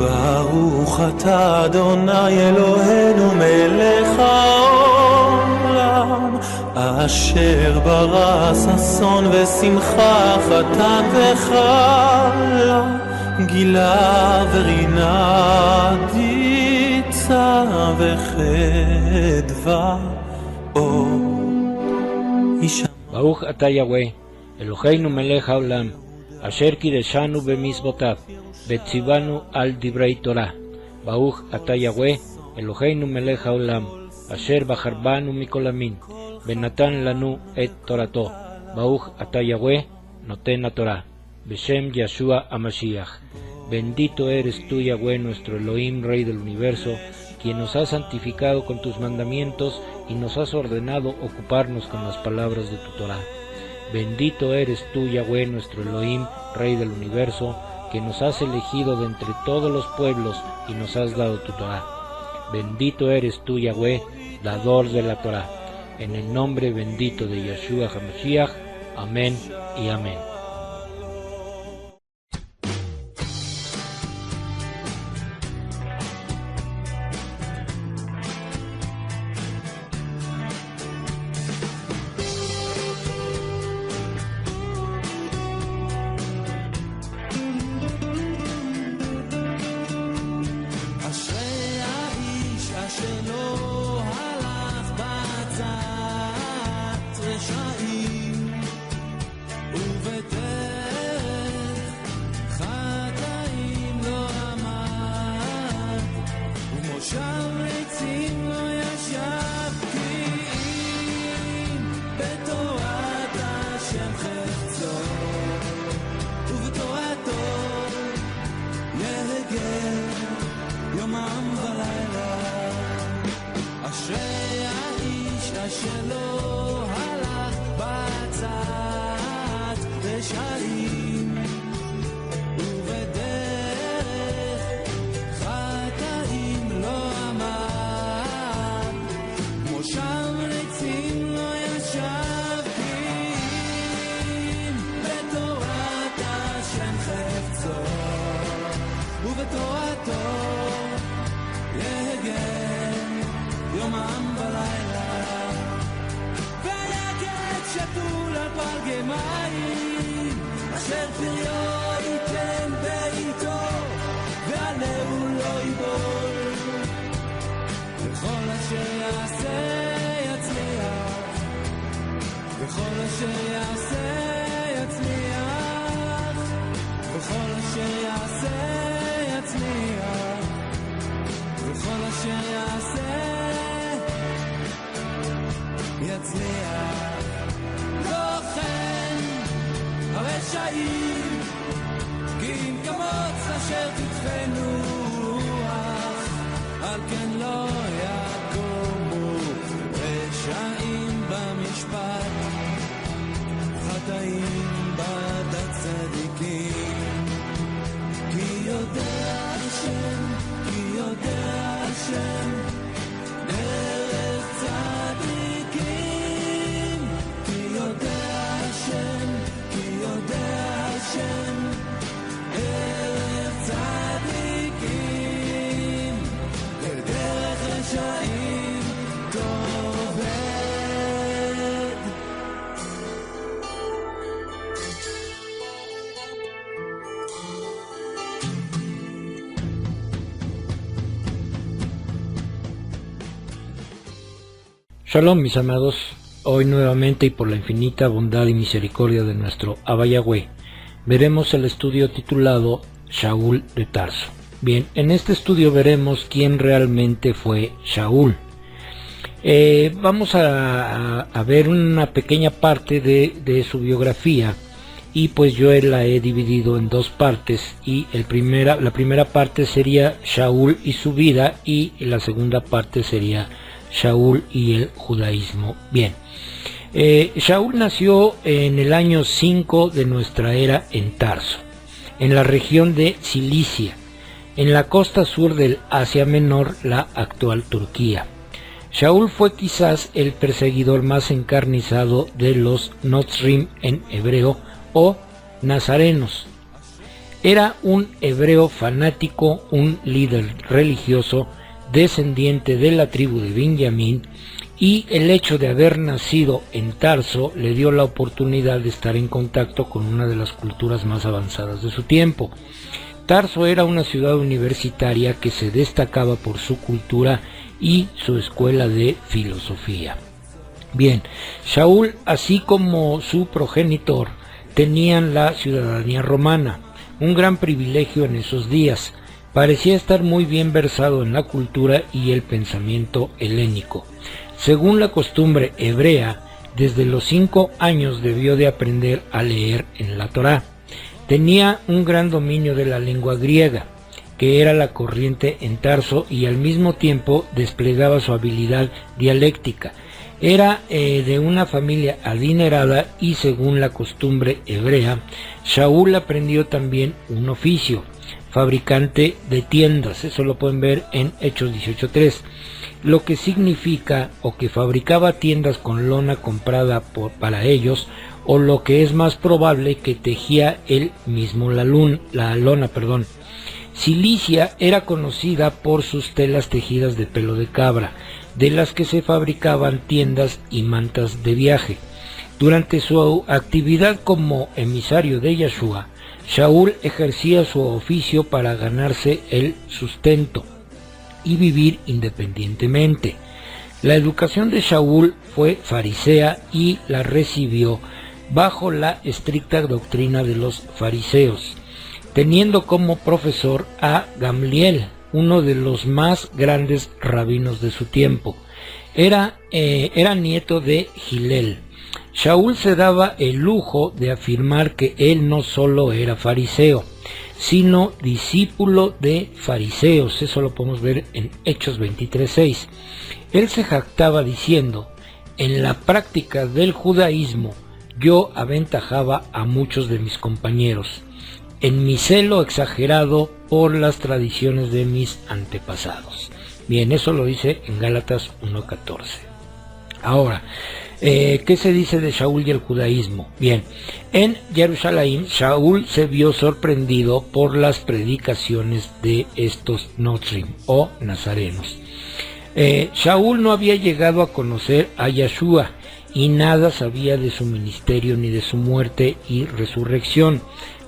ברוך אתה אדוני אלוהינו מלך העולם אשר ברא ששון ושמחה חתן וכלה גילה ורינה דיצה וחדווה אור אישה ברוך אתה יהוה אלוהינו מלך העולם אשר קידשנו במצוותיו וציוונו על דברי תורה. ברוך אתה יהוה אלוהינו מלך העולם אשר בחר בנו מכל המין ונתן לנו את תורתו. ברוך אתה יהוה נותן התורה. בשם ישוע המשיח. Bendito eres tú, Yahweh, nuestro Elohim, Rey del Universo, quien nos has santificado con tus mandamientos y nos has ordenado ocuparnos con las palabras de tu Torah. Bendito eres tú, Yahweh, nuestro Elohim, Rey del Universo, que nos has elegido de entre todos los pueblos y nos has dado tu Torah. Bendito eres tú, Yahweh, dador de la Torah. En el nombre bendito de Yeshua HaMashiach. Amén y amén. Shalom mis amados, hoy nuevamente y por la infinita bondad y misericordia de nuestro Abba Yahweh, veremos el estudio titulado Shaul de Tarso. Bien, en este estudio veremos quién realmente fue Shaul. Vamos a ver una pequeña parte de su biografía y pues yo la he dividido en dos partes y la primera parte sería Shaul y su vida y la segunda parte sería Shaul y el judaísmo. Bien, Shaul nació en el año 5 de nuestra era en Tarso, en la región de Cilicia, en la costa sur del Asia Menor, la actual Turquía. Shaul fue quizás el perseguidor más encarnizado de los Notzrim en hebreo o nazarenos. Era un hebreo fanático, un líder religioso, descendiente de la tribu de Benjamín, y el hecho de haber nacido en Tarso le dio la oportunidad de estar en contacto con una de las culturas más avanzadas de su tiempo. Tarso era una ciudad universitaria que se destacaba por su cultura y su escuela de filosofía. Bien, Shaul, así como su progenitor, tenían la ciudadanía romana, un gran privilegio en esos días. Parecía estar muy bien versado en la cultura y el pensamiento helénico. Según la costumbre hebrea, desde los 5 años debió de aprender a leer en la Torá. Tenía un gran dominio de la lengua griega, que era la corriente en Tarso, y al mismo tiempo desplegaba su habilidad dialéctica. Era de una familia adinerada y, según la costumbre hebrea, Shaul aprendió también un oficio, fabricante de tiendas. Eso lo pueden ver en Hechos 18:3, lo que significa o que fabricaba tiendas con lona comprada para ellos, o lo que es más probable, que tejía él mismo la lona. Cilicia era conocida por sus telas tejidas de pelo de cabra, de las que se fabricaban tiendas y mantas de viaje. Durante su actividad como emisario de Yahshua, Shaul ejercía su oficio para ganarse el sustento y vivir independientemente. La educación de Shaul fue farisea y la recibió bajo la estricta doctrina de los fariseos, teniendo como profesor a Gamliel, uno de los más grandes rabinos de su tiempo. Era nieto de Gilel. Shaul se daba el lujo de afirmar que él no solo era fariseo, sino discípulo de fariseos. Eso lo podemos ver en Hechos 23:6. Él se jactaba diciendo: en la práctica del judaísmo yo aventajaba a muchos de mis compañeros, en mi celo exagerado por las tradiciones de mis antepasados. Bien, eso lo dice en Gálatas 1:14. Ahora, ¿qué se dice de Shaul y el judaísmo? Bien, en Jerusalén, Shaul se vio sorprendido por las predicaciones de estos Notrim o nazarenos. Shaul no había llegado a conocer a Yahshua y nada sabía de su ministerio ni de su muerte y resurrección.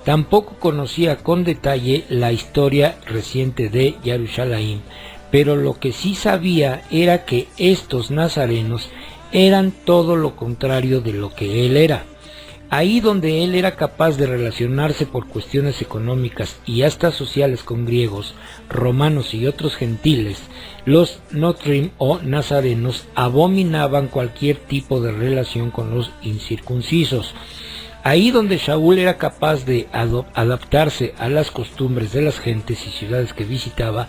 Tampoco conocía con detalle la historia reciente de Jerusalén, pero lo que sí sabía era que estos nazarenos eran todo lo contrario de lo que él era. Ahí donde él era capaz de relacionarse por cuestiones económicas y hasta sociales con griegos, romanos y otros gentiles, los Notrim o nazarenos abominaban cualquier tipo de relación con los incircuncisos. Ahí donde Shaul era capaz de adaptarse a las costumbres de las gentes y ciudades que visitaba,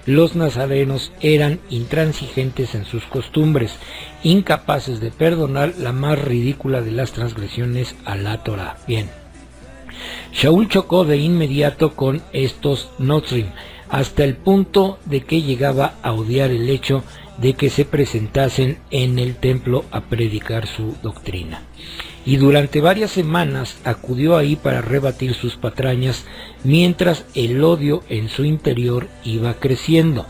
los nazarenos eran intransigentes en sus costumbres, incapaces de perdonar la más ridícula de las transgresiones a la Torá. Bien, Shaul chocó de inmediato con estos Notrim, hasta el punto de que llegaba a odiar el hecho de que se presentasen en el templo a predicar su doctrina. Y durante varias semanas acudió ahí para rebatir sus patrañas, mientras el odio en su interior iba creciendo.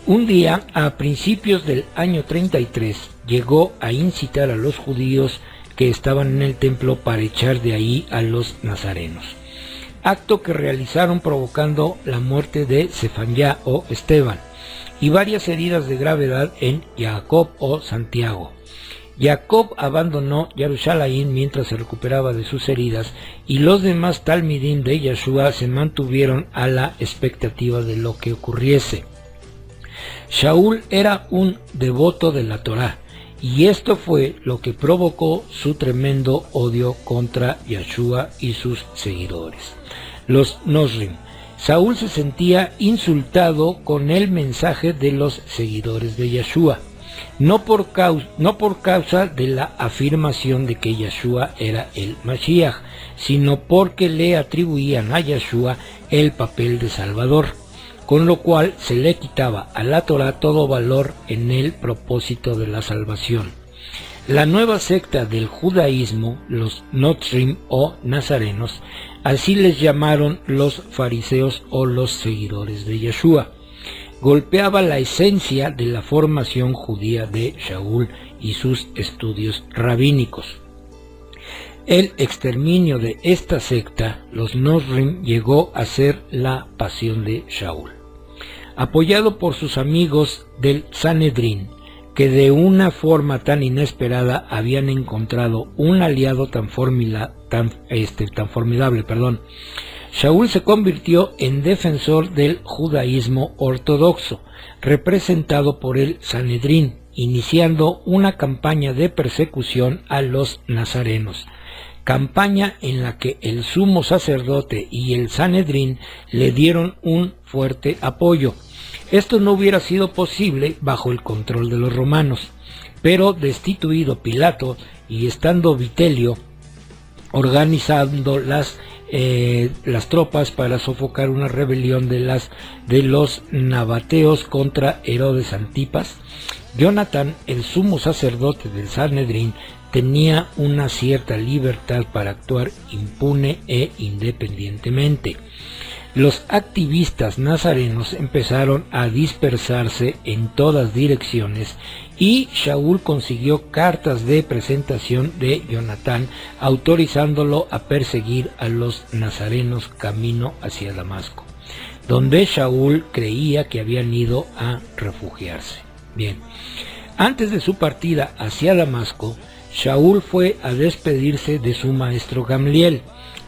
Un día, a principios del año 33, llegó a incitar a los judíos que estaban en el templo para echar de ahí a los nazarenos, acto que realizaron provocando la muerte de Sefanyá o Esteban y varias heridas de gravedad en Jacob o Santiago. Jacob abandonó Jerusalén mientras se recuperaba de sus heridas, y los demás talmidim de Yahshua se mantuvieron a la expectativa de lo que ocurriese. Shaul era un devoto de la Torá, y esto fue lo que provocó su tremendo odio contra Yahshua y sus seguidores, los Nosrim. Saúl se sentía insultado con el mensaje de los seguidores de Yahshua, no por causa de la afirmación de que Yahshua era el Mashiach, sino porque le atribuían a Yahshua el papel de Salvador, con lo cual se le quitaba a la Torá todo valor en el propósito de la salvación. La nueva secta del judaísmo, los Notzrim o nazarenos, así les llamaron los fariseos o los seguidores de Yeshua, golpeaba la esencia de la formación judía de Shaul y sus estudios rabínicos. El exterminio de esta secta, los Notzrim, llegó a ser la pasión de Shaul. Apoyado por sus amigos del Sanedrín, que de una forma tan inesperada habían encontrado un aliado tan formidable, Shaul se convirtió en defensor del judaísmo ortodoxo, representado por el Sanedrín, iniciando una campaña de persecución a los nazarenos, campaña en la que el sumo sacerdote y el Sanedrín le dieron un fuerte apoyo. Esto no hubiera sido posible bajo el control de los romanos, pero destituido Pilato y estando Vitelio organizando las tropas para sofocar una rebelión de los nabateos contra Herodes Antipas, Jonatán, el sumo sacerdote del Sanedrín, tenía una cierta libertad para actuar impune e independientemente. Los activistas nazarenos empezaron a dispersarse en todas direcciones y Shaul consiguió cartas de presentación de Jonatán autorizándolo a perseguir a los nazarenos camino hacia Damasco, donde Shaul creía que habían ido a refugiarse. Bien, antes de su partida hacia Damasco, Shaul fue a despedirse de su maestro Gamliel,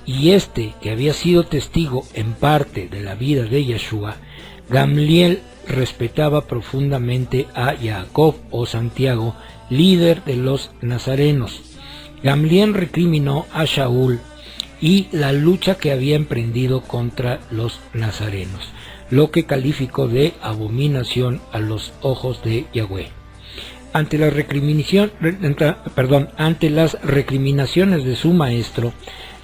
y que había sido testigo en parte de la vida de Yeshua, Gamliel respetaba profundamente a Jacob o Santiago, líder de los nazarenos. Gamliel recriminó a Shaul y la lucha que había emprendido contra los nazarenos, lo que calificó de abominación a los ojos de Yahweh. Ante las recriminaciones de su maestro,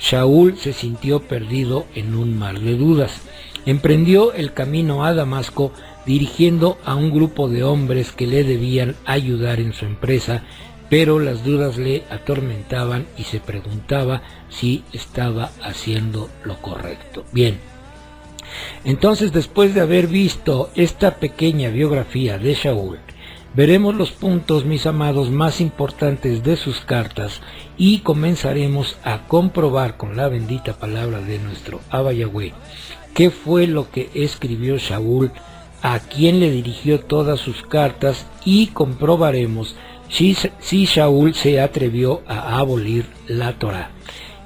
Shaul se sintió perdido en un mar de dudas. Emprendió el camino a Damasco, dirigiendo a un grupo de hombres que le debían ayudar en su empresa, pero las dudas le atormentaban y se preguntaba si estaba haciendo lo correcto. Bien, entonces, después de haber visto esta pequeña biografía de Shaul, veremos los puntos, mis amados, más importantes de sus cartas y comenzaremos a comprobar con la bendita palabra de nuestro Abba Yahweh qué fue lo que escribió Shaul, a quién le dirigió todas sus cartas y comprobaremos si Shaul se atrevió a abolir la Torá,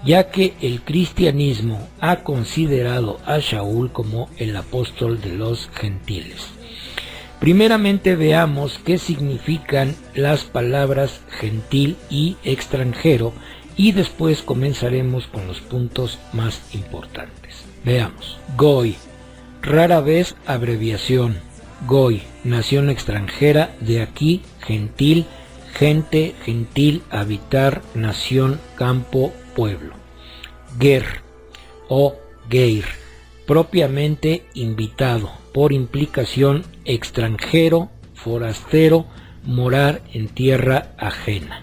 ya que el cristianismo ha considerado a Shaul como el apóstol de los gentiles. Primeramente veamos qué significan las palabras gentil y extranjero y después comenzaremos con los puntos más importantes. Veamos. Goy, rara vez abreviación. Goy, nación extranjera, de aquí, gentil, gente, gentil, habitar, nación, campo, pueblo. Ger o geir, propiamente invitado, por implicación extranjero, forastero, morar en tierra ajena.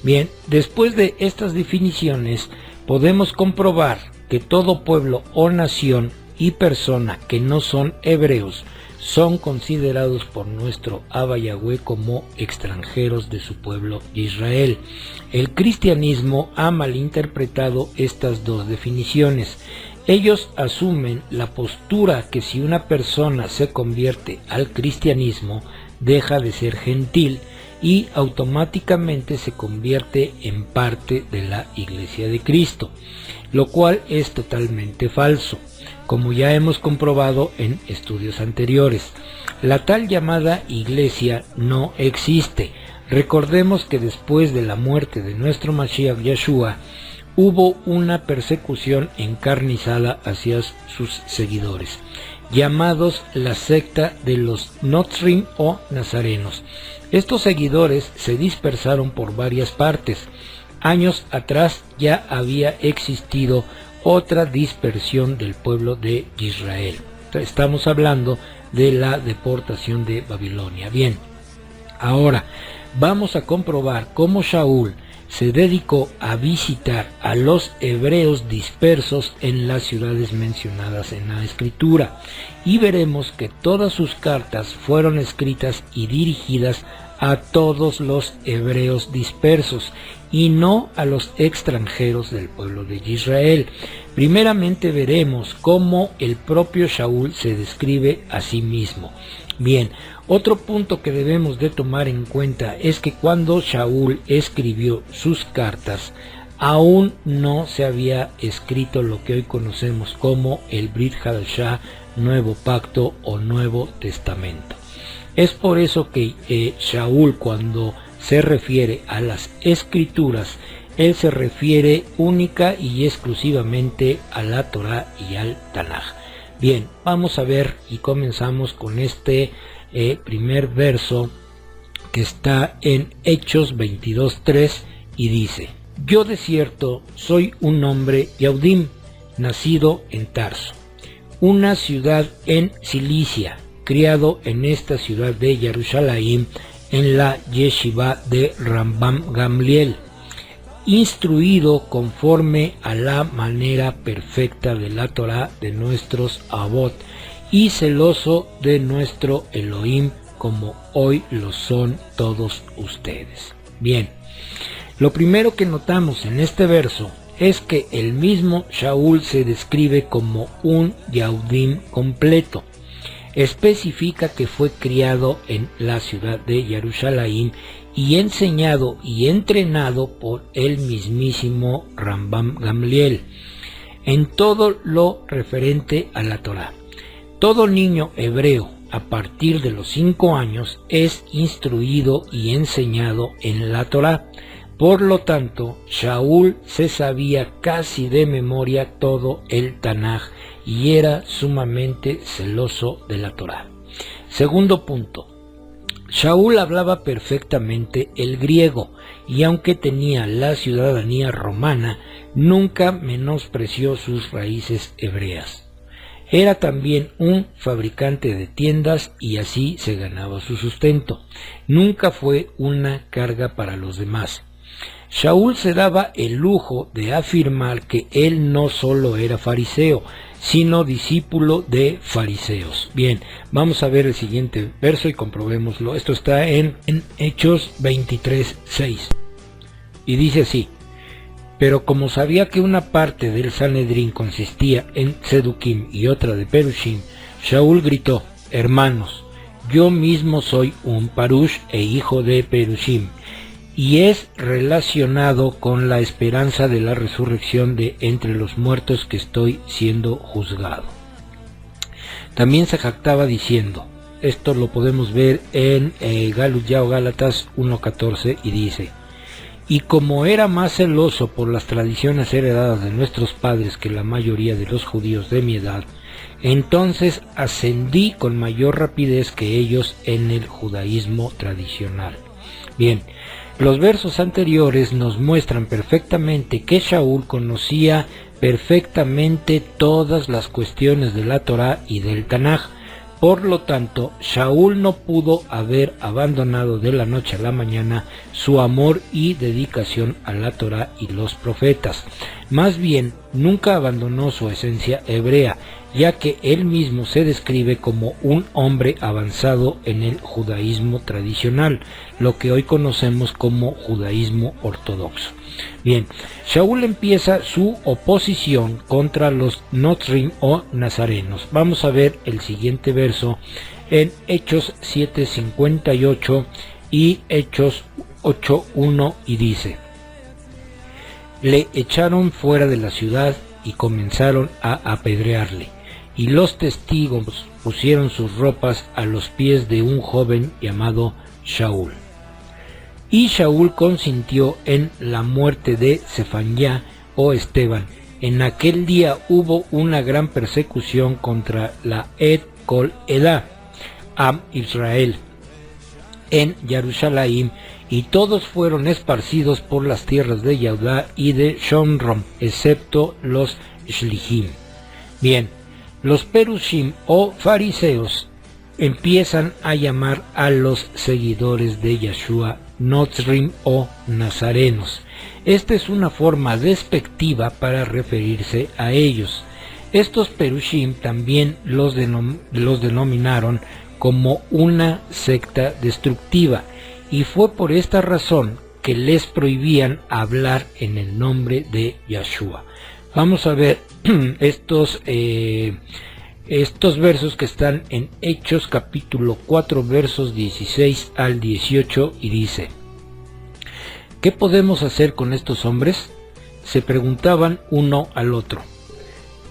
Bien, después de estas definiciones podemos comprobar que todo pueblo o nación y persona que no son hebreos son considerados por nuestro Abba Yahweh como extranjeros de su pueblo Israel. El cristianismo ha malinterpretado estas dos definiciones. Ellos asumen la postura que si una persona se convierte al cristianismo, deja de ser gentil y automáticamente se convierte en parte de la Iglesia de Cristo, lo cual es totalmente falso, como ya hemos comprobado en estudios anteriores. La tal llamada Iglesia no existe. Recordemos que después de la muerte de nuestro Mashiach Yeshua, hubo una persecución encarnizada hacia sus seguidores, llamados la secta de los Notzrim o nazarenos. Estos seguidores se dispersaron por varias partes. Años atrás ya había existido otra dispersión del pueblo de Israel. Estamos hablando de la deportación de Babilonia. Bien, Ahora, vamos a comprobar cómo Shaul se dedicó a visitar a los hebreos dispersos en las ciudades mencionadas en la escritura, y veremos que todas sus cartas fueron escritas y dirigidas a todos los hebreos dispersos y no a los extranjeros del pueblo de Israel. Primeramente veremos cómo el propio Shaul se describe a sí mismo. Bien, otro punto que debemos de tomar en cuenta es que cuando Shaul escribió sus cartas, aún no se había escrito lo que hoy conocemos como el Brit Hadashah, Nuevo Pacto o Nuevo Testamento. Es por eso que Shaul, cuando se refiere a las escrituras, él se refiere única y exclusivamente a la Torá y al Tanaj. Bien, vamos a ver y comenzamos con este primer verso que está en Hechos 22:3 y dice: Yo de cierto soy un hombre Yahudim, nacido en Tarso, una ciudad en Cilicia, criado en esta ciudad de Jerusalén, en la yeshiva de Rambam Gamliel, instruido conforme a la manera perfecta de la Torá de nuestros Avot, y celoso de nuestro Elohim, como hoy lo son todos ustedes. Bien, lo primero que notamos en este verso es que el mismo Shaul se describe como un Yahudim completo. Especifica que fue criado en la ciudad de Jerusalén y enseñado y entrenado por el mismísimo Rambam Gamliel en todo lo referente a la Torá. Todo niño hebreo a partir de los 5 años es instruido y enseñado en la Torá. Por lo tanto, Shaul se sabía casi de memoria todo el Tanaj y era sumamente celoso de la Torá. Segundo punto, Shaul hablaba perfectamente el griego y aunque tenía la ciudadanía romana, nunca menospreció sus raíces hebreas. Era también un fabricante de tiendas y así se ganaba su sustento. Nunca fue una carga para los demás. Shaul se daba el lujo de afirmar que él no solo era fariseo, sino discípulo de fariseos. Bien, vamos a ver el siguiente verso y comprobémoslo. Esto está en Hechos 23:6 y dice así: Pero como sabía que una parte del Sanedrín consistía en Seduquim y otra de Perushim, Shaul gritó: Hermanos, yo mismo soy un Parush e hijo de Perushim, y es relacionado con la esperanza de la resurrección de entre los muertos que estoy siendo juzgado. También se jactaba diciendo, esto lo podemos ver en Galut Yao Gálatas 1:14 y dice: Y como era más celoso por las tradiciones heredadas de nuestros padres que la mayoría de los judíos de mi edad, entonces ascendí con mayor rapidez que ellos en el judaísmo tradicional. Bien, los versos anteriores nos muestran perfectamente que Shaul conocía perfectamente todas las cuestiones de la Torá y del Tanaj. Por lo tanto, Shaul no pudo haber abandonado de la noche a la mañana su amor y dedicación a la Torá y los profetas. Más bien, nunca abandonó su esencia hebrea, ya que él mismo se describe como un hombre avanzado en el judaísmo tradicional, lo que hoy conocemos como judaísmo ortodoxo. Bien, Shaul empieza su oposición contra los Notrim o nazarenos. Vamos a ver el siguiente verso en Hechos 7:58 y Hechos 8:1 y dice: Le echaron fuera de la ciudad y comenzaron a apedrearle, y los testigos pusieron sus ropas a los pies de un joven llamado Shaul. Y Shaul consintió en la muerte de Sefanyá o Esteban. En aquel día hubo una gran persecución contra la Et Kol Edá, Am Israel, en Jerusalén, y todos fueron esparcidos por las tierras de Yehudá y de Shomron, excepto los Shlichim. Bien, los Perushim o fariseos empiezan a llamar a los seguidores de Yeshua Notzrim o nazarenos. Esta es una forma despectiva para referirse a ellos. Estos Perushim también los denominaron como una secta destructiva, y fue por esta razón que les prohibían hablar en el nombre de Yeshua. Vamos a ver estos versos que están en Hechos capítulo 4 versos 16 al 18, y dice: ¿qué podemos hacer con estos hombres?, se preguntaban uno al otro,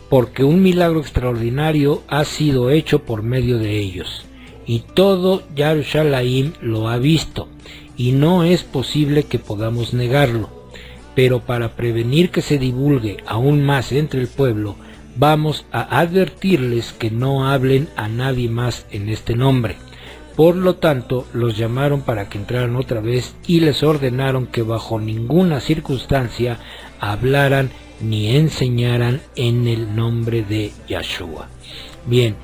porque un milagro extraordinario ha sido hecho por medio de ellos, y todo Yarushalayim lo ha visto, y no es posible que podamos negarlo. Pero para prevenir que se divulgue aún más entre el pueblo, vamos a advertirles que no hablen a nadie más en este nombre. Por lo tanto, los llamaron para que entraran otra vez y les ordenaron que bajo ninguna circunstancia hablaran ni enseñaran en el nombre de Yeshua. Bien,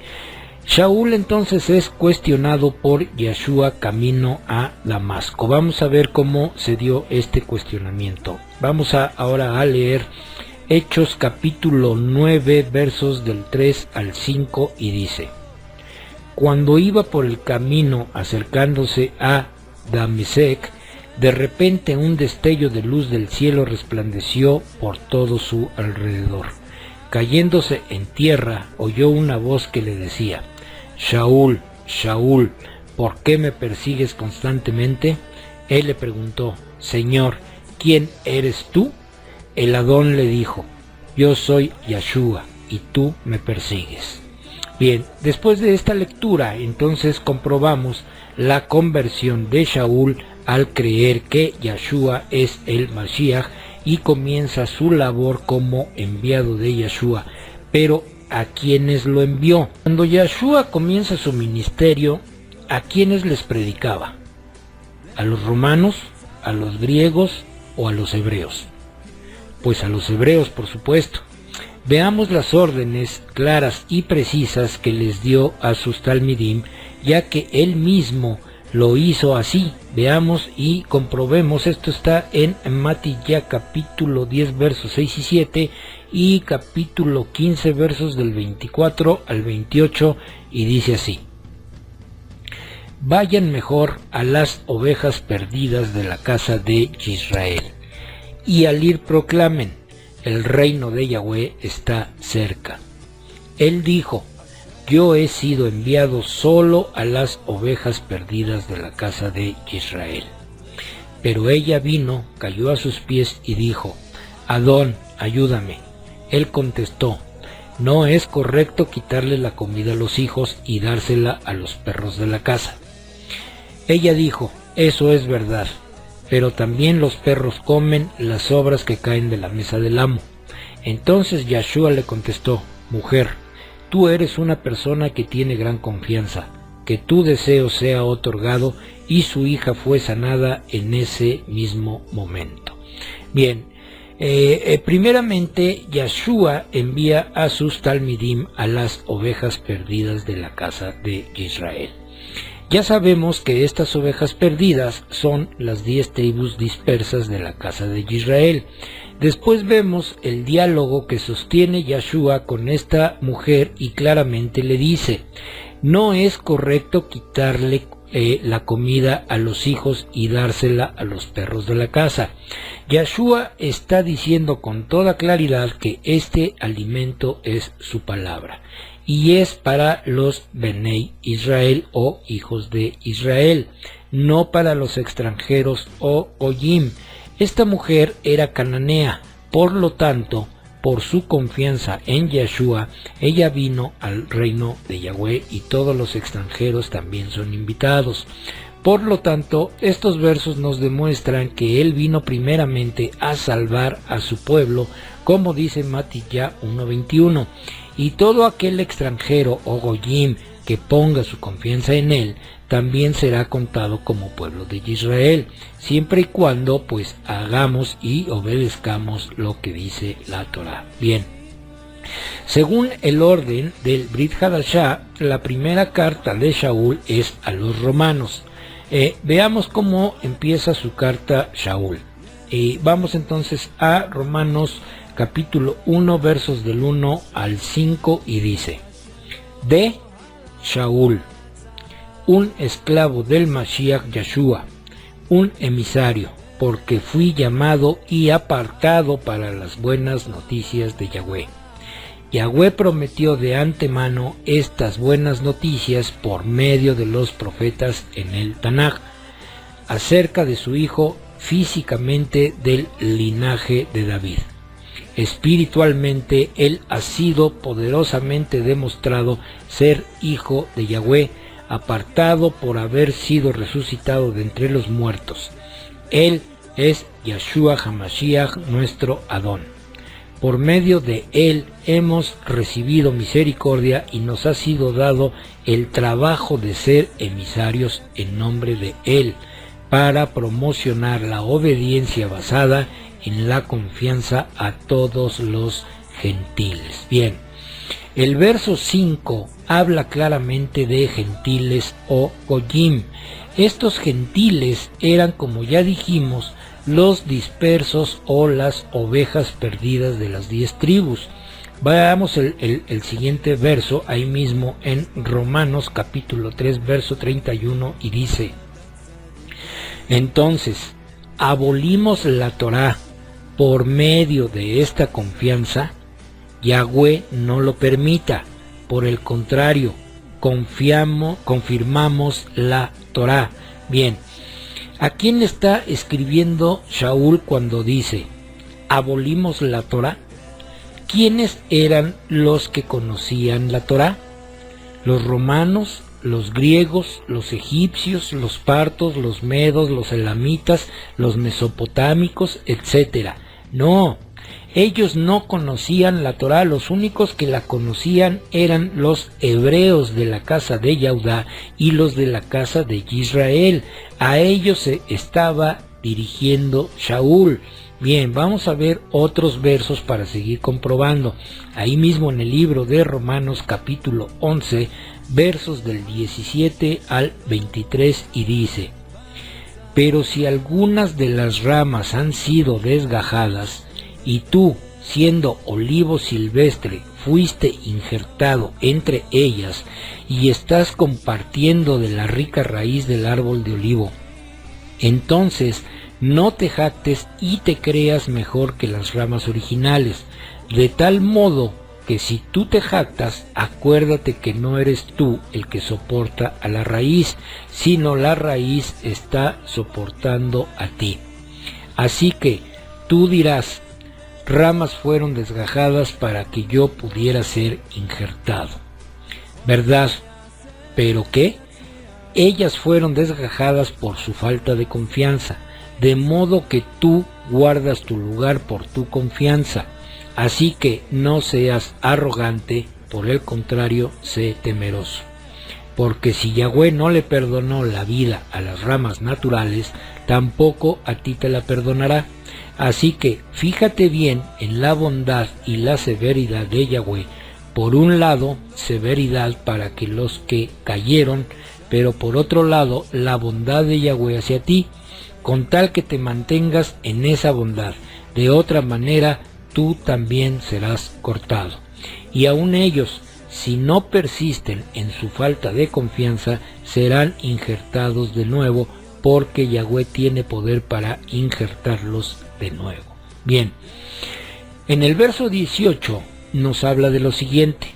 Shaul entonces es cuestionado por Yeshua camino a Damasco. Vamos a ver cómo se dio este cuestionamiento. Vamos ahora a leer Hechos capítulo 9 versos del 3 al 5, y dice: cuando iba por el camino acercándose a Damesec, de repente un destello de luz del cielo resplandeció por todo su alrededor. Cayéndose en tierra, oyó una voz que le decía: Shaul, Shaul, ¿por qué me persigues constantemente? Él le preguntó: Señor, ¿quién eres tú? El Adón le dijo: yo soy Yeshua, y tú me persigues. Bien, después de esta lectura, entonces comprobamos la conversión de Shaul al creer que Yeshua es el Mashiach, y comienza su labor como enviado de Yeshua. Pero ¿a quiénes lo envió? Cuando Yeshua comienza su ministerio, ¿a quiénes les predicaba? ¿A los romanos, a los griegos o a los hebreos? Pues a los hebreos, por supuesto. Veamos las órdenes claras y precisas que les dio a sus talmidim, ya que él mismo lo hizo así. Veamos y comprobemos. Esto está en Matilla capítulo 10 versos 6 y 7 y capítulo 15 versos del 24 al 28, y dice así: vayan mejor a las ovejas perdidas de la casa de Israel, y al ir proclamen: el reino de Yahweh está cerca. Él dijo: yo he sido enviado solo a las ovejas perdidas de la casa de Israel. Pero ella vino, cayó a sus pies y dijo: Adón, ayúdame. Él contestó: no es correcto quitarle la comida a los hijos y dársela a los perros de la casa. Ella dijo: eso es verdad, pero también los perros comen las sobras que caen de la mesa del amo. Entonces Yeshua le contestó: mujer, tú eres una persona que tiene gran confianza, que tu deseo sea otorgado, y su hija fue sanada en ese mismo momento. Bien, primeramente Yeshua envía a sus talmidim a las ovejas perdidas de la casa de Israel. Ya sabemos que estas ovejas perdidas son las 10 tribus dispersas de la casa de Israel. Después vemos el diálogo que sostiene Yeshua con esta mujer, y claramente le dice: no es correcto quitarle la comida a los hijos y dársela a los perros de la casa. Yeshua está diciendo con toda claridad que este alimento es su palabra, y es para los Benei Israel o hijos de Israel, no para los extranjeros o Goyim. Esta mujer era cananea, por lo tanto, por su confianza en Yeshua, ella vino al reino de Yahweh, y todos los extranjeros también son invitados. Por lo tanto, estos versos nos demuestran que él vino primeramente a salvar a su pueblo, como dice Matilla 1:21, y todo aquel extranjero o Goyim que ponga su confianza en él también será contado como pueblo de Israel, siempre y cuando pues hagamos y obedezcamos lo que dice la Torá. Bien, Según el orden del Brit Hadashah, la primera carta de Shaul es a los romanos. Veamos cómo empieza su carta Shaul. Vamos entonces a Romanos capítulo 1, versos del 1 al 5, y dice: de Shaul, un esclavo del Mashiach Yeshua, un emisario, porque fui llamado y apartado para las buenas noticias de Yahweh. Yahweh prometió de antemano estas buenas noticias por medio de los profetas en el Tanaj, acerca de su hijo físicamente del linaje de David. Espiritualmente, él ha sido poderosamente demostrado ser hijo de Yahweh, apartado por haber sido resucitado de entre los muertos. Él es Yeshua HaMashiach, nuestro Adón. Por medio de él hemos recibido misericordia y nos ha sido dado el trabajo de ser emisarios en nombre de él, para promocionar la obediencia basada en la confianza a todos los gentiles. Bien, el verso 5 habla claramente de gentiles o goyim. Estos gentiles eran, como ya dijimos, los dispersos o las ovejas perdidas de las 10 tribus. Veamos el siguiente verso, ahí mismo en Romanos capítulo 3, verso 31, y dice: entonces, abolimos la Torá por medio de esta confianza. Yahweh no lo permita, por el contrario, confirmamos la Torá. Bien, ¿a quién está escribiendo Shaul cuando dice abolimos la Torá? ¿Quiénes eran los que conocían la Torá? ¿Los romanos, los griegos, los egipcios, los partos, los medos, los elamitas, los mesopotámicos, etcétera? No, ellos no conocían la Torá. Los únicos que la conocían eran los hebreos de la casa de Yehudá y los de la casa de Israel. A ellos se estaba dirigiendo Shaul. Bien, vamos a ver otros versos para seguir comprobando. Ahí mismo en el libro de Romanos capítulo 11, versos del 17 al 23, y dice: pero si algunas de las ramas han sido desgajadas, y tú, siendo olivo silvestre, fuiste injertado entre ellas, y estás compartiendo de la rica raíz del árbol de olivo, entonces no te jactes y te creas mejor que las ramas originales, de tal modo que si tú te jactas, acuérdate que no eres tú el que soporta a la raíz, sino la raíz está soportando a ti. Así que tú dirás: ramas fueron desgajadas para que yo pudiera ser injertado. ¿Verdad? ¿Pero qué? Ellas fueron desgajadas por su falta de confianza, de modo que tú guardas tu lugar por tu confianza. Así que no seas arrogante, por el contrario, sé temeroso. Porque si Yahweh no le perdonó la vida a las ramas naturales, tampoco a ti te la perdonará. Así que fíjate bien en la bondad y la severidad de Yahweh. Por un lado, severidad para que los que cayeron, pero por otro lado, la bondad de Yahweh hacia ti, con tal que te mantengas en esa bondad. De otra manera, tú también serás cortado. Y aun ellos, si no persisten en su falta de confianza, serán injertados de nuevo, porque Yahweh tiene poder para injertarlos de nuevo. Bien, en el verso 18 nos habla de lo siguiente: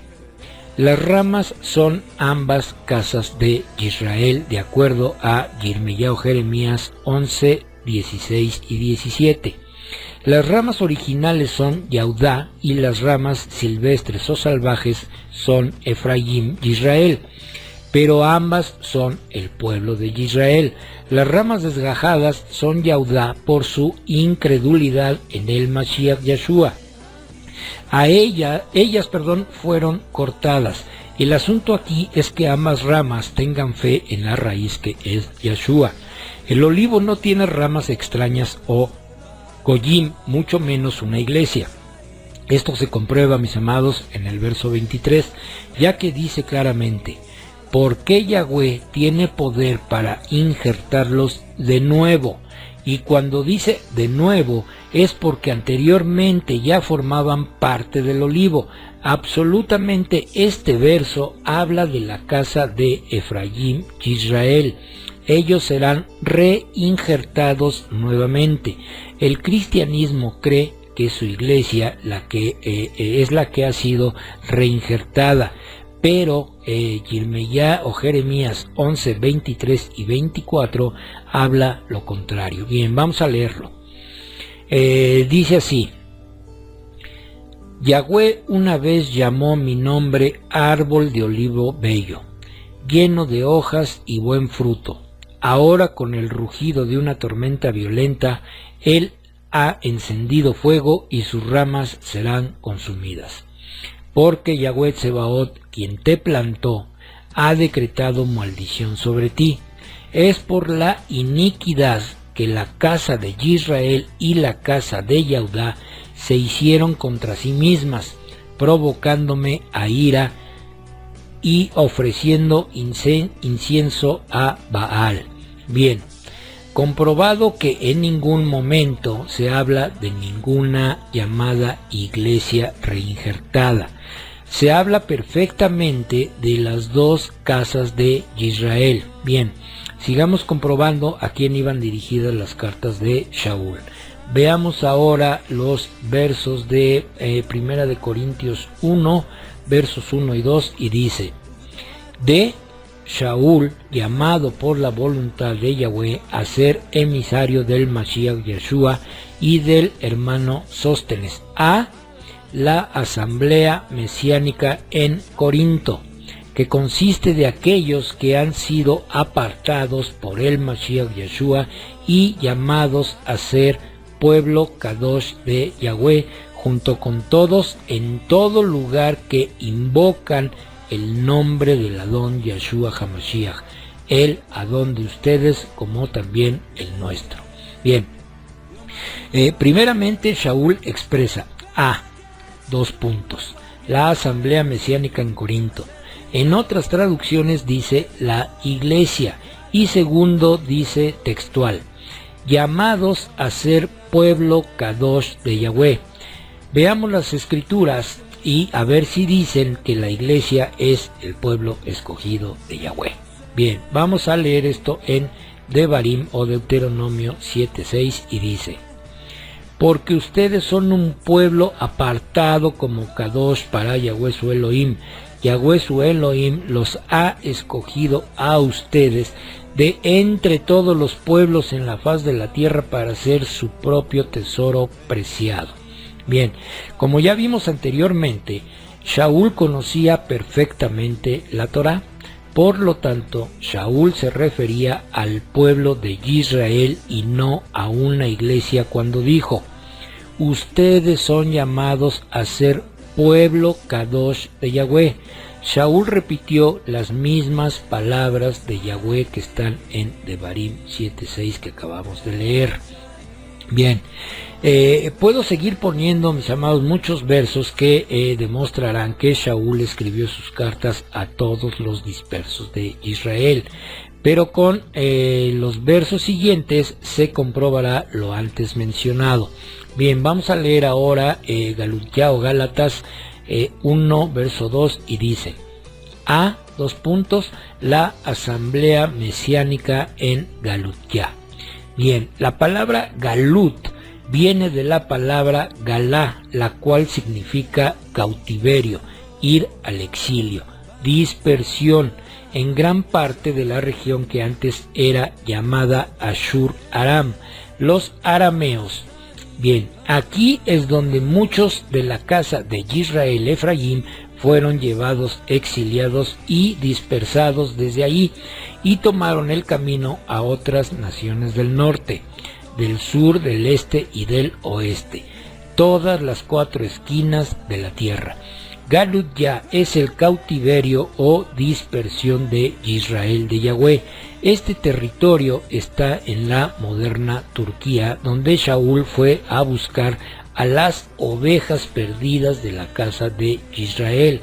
las ramas son ambas casas de Israel, de acuerdo a Yirmiyahu Jeremías 11, 16 y 17. Las ramas originales son Yehudá y las ramas silvestres o salvajes son Efraín y Israel, pero ambas son el pueblo de Israel. Las ramas desgajadas son Yehudá por su incredulidad en el Mashiach Yeshua. Ellas fueron cortadas. El asunto aquí es que ambas ramas tengan fe en la raíz que es Yeshua. El olivo no tiene ramas extrañas o goyim, mucho menos una iglesia. Esto se comprueba, mis amados, en el verso 23, ya que dice claramente: porque Yahweh tiene poder para injertarlos de nuevo. Y cuando dice de nuevo es porque anteriormente ya formaban parte del olivo. Absolutamente este verso habla de la casa de Efraín y Israel. Ellos serán reinjertados nuevamente. El cristianismo cree que su iglesia es la que ha sido reinjertada. Pero Yirmeyá o Jeremías 11, 23 y 24 habla lo contrario. Bien, vamos a leerlo. Dice así: Yahweh una vez llamó mi nombre árbol de olivo bello, lleno de hojas y buen fruto. Ahora, con el rugido de una tormenta violenta, él ha encendido fuego y sus ramas serán consumidas. Porque Yahweh Tsebaot, quien te plantó, ha decretado maldición sobre ti. Es por la iniquidad que la casa de Israel y la casa de Yahudá se hicieron contra sí mismas, provocándome a ira y ofreciendo incienso a Baal. Bien, comprobado que en ningún momento se habla de ninguna llamada iglesia reinjertada. Se habla perfectamente de las dos casas de Israel. Bien, sigamos comprobando a quién iban dirigidas las cartas de Shaul. Veamos ahora los versos de 1 de Corintios 1, versos 1 y 2, y dice: de Shaul, llamado por la voluntad de Yahweh a ser emisario del Mashiach Yeshua y del hermano Sóstenes, a la asamblea mesiánica en Corinto, que consiste de aquellos que han sido apartados por el Mashiach Yeshua y llamados a ser pueblo Kadosh de Yahweh, junto con todos en todo lugar que invocan el nombre del Adón Yeshua HaMashiach, el Adón de ustedes como también el nuestro. Bien, primeramente Shaul expresa la asamblea mesiánica en Corinto. En otras traducciones dice la iglesia, y segundo dice textual: llamados a ser pueblo Kadosh de Yahweh. Veamos las escrituras y a ver si dicen que la iglesia es el pueblo escogido de Yahweh. Bien, vamos a leer esto en Devarim o Deuteronomio 7:6 y dice: porque ustedes son un pueblo apartado como Kadosh para Yahweh su Elohim. Yahweh su Elohim los ha escogido a ustedes de entre todos los pueblos en la faz de la tierra para ser su propio tesoro preciado. Bien, como ya vimos anteriormente, Shaul conocía perfectamente la Torá. Por lo tanto, Shaul se refería al pueblo de Israel y no a una iglesia cuando dijo: ustedes son llamados a ser pueblo Kadosh de Yahweh. Shaul repitió las mismas palabras de Yahweh que están en Devarim 7:6 que acabamos de leer. Bien, puedo seguir poniendo, mis amados, muchos versos que demostrarán que Shaul escribió sus cartas a todos los dispersos de Israel, pero con los versos siguientes se comprobará lo antes mencionado. Bien, vamos a leer ahora Galutia o Gálatas 1, verso 2, y dice: la asamblea mesiánica en Galutia. Bien, la palabra Galut viene de la palabra Galá, la cual significa cautiverio, ir al exilio, dispersión, en gran parte de la región que antes era llamada Ashur Aram, los arameos. Bien, aquí es donde muchos de la casa de Israel Efraín fueron llevados, exiliados y dispersados desde allí, y tomaron el camino a otras naciones del norte, del sur, del este y del oeste, todas las cuatro esquinas de la tierra. Galut ya es el cautiverio o dispersión de Israel de Yahweh. Este territorio está en la moderna Turquía, donde Shaul fue a buscar a las ovejas perdidas de la casa de Israel.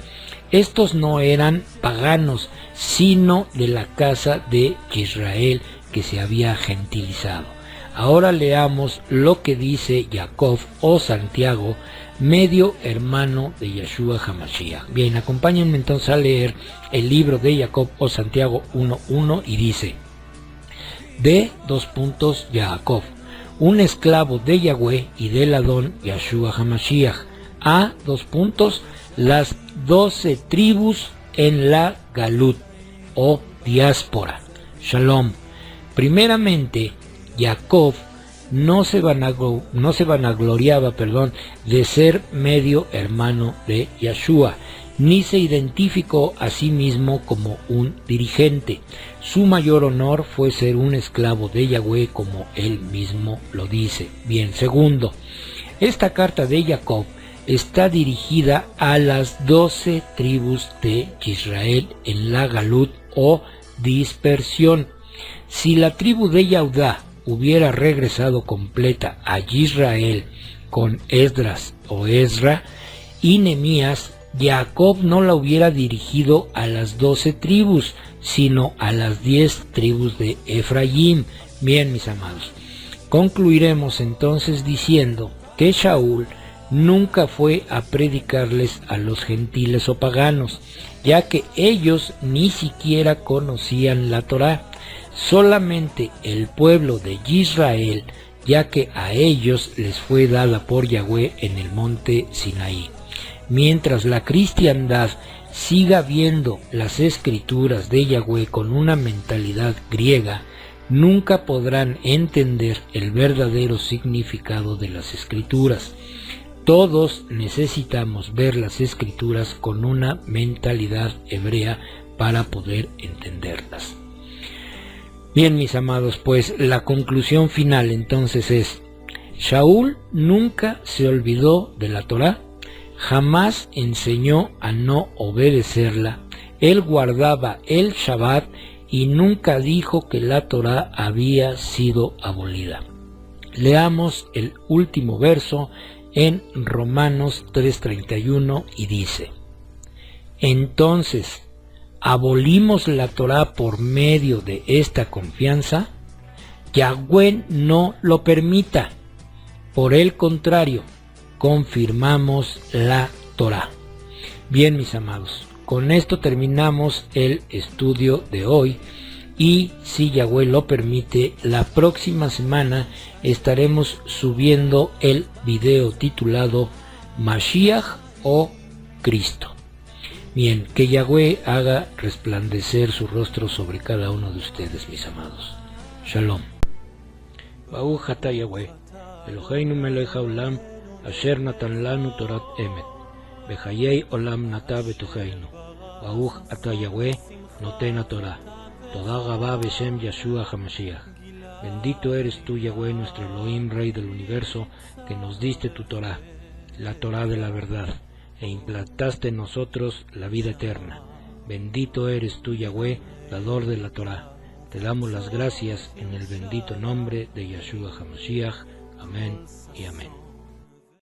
Estos no eran paganos, sino de la casa de Israel que se había gentilizado. Ahora leamos lo que dice Jacob o Santiago, medio hermano de Yeshua HaMashiach. Bien, acompáñenme entonces a leer el libro de Jacob o Santiago 1:1 y dice: de Jacob, un esclavo de Yahweh y del Adón Yeshua HaMashiach, a las 12 tribus en la Galut o diáspora. Shalom. Primeramente, Jacob no se vanagloriaba de ser medio hermano de Yeshua, ni se identificó a sí mismo como un dirigente. Su mayor honor fue ser un esclavo de Yahweh, como él mismo lo dice. Bien, segundo, esta carta de Jacob está dirigida a las 12 tribus de Israel en la Galut o dispersión. Si la tribu de Yehudá hubiera regresado completa a Israel con Esdras o Ezra y Nehemías, Jacob no la hubiera dirigido a las 12 tribus, sino a las 10 tribus de Efraín. Bien, mis amados, concluiremos entonces diciendo que Shaul nunca fue a predicarles a los gentiles o paganos, ya que ellos ni siquiera conocían la Torá, solamente el pueblo de Israel, ya que a ellos les fue dada por Yahweh en el monte Sinaí. Mientras la cristiandad siga viendo las escrituras de Yahweh con una mentalidad griega, nunca podrán entender el verdadero significado de las escrituras. Todos necesitamos ver las escrituras con una mentalidad hebrea para poder entenderlas. Bien, mis amados, pues la conclusión final entonces es: Shaul nunca se olvidó de la Torá, jamás enseñó a no obedecerla, él guardaba el Shabbat y nunca dijo que la Torá había sido abolida. Leamos el último verso en Romanos 3:31 y dice: entonces, ¿abolimos la Torá por medio de esta confianza? Yahweh no lo permita. Por el contrario, confirmamos la Torá. Bien, mis amados, con esto terminamos el estudio de hoy y, si Yahweh lo permite, la próxima semana estaremos subiendo el video titulado Mashiach o Cristo. Bien, que Yahweh haga resplandecer su rostro sobre cada uno de ustedes, mis amados. Shalom. Baruch atah Yahweh, Eloheinu melech haolam, asher natan lanu torat emet, bechayei olam nata betocheinu. Baruch atah Yahweh, noten haTorah. Toda Rabá beshem Yeshua HaMashiach. Bendito eres tú, Yahweh, nuestro Elohim, Rey del universo, que nos diste tu Torah, la Torah de la verdad, e implantaste en nosotros la vida eterna. Bendito eres tú, Yahweh, dador de la Torah. Te damos las gracias en el bendito nombre de Yeshua HaMashiach. Amén y amén.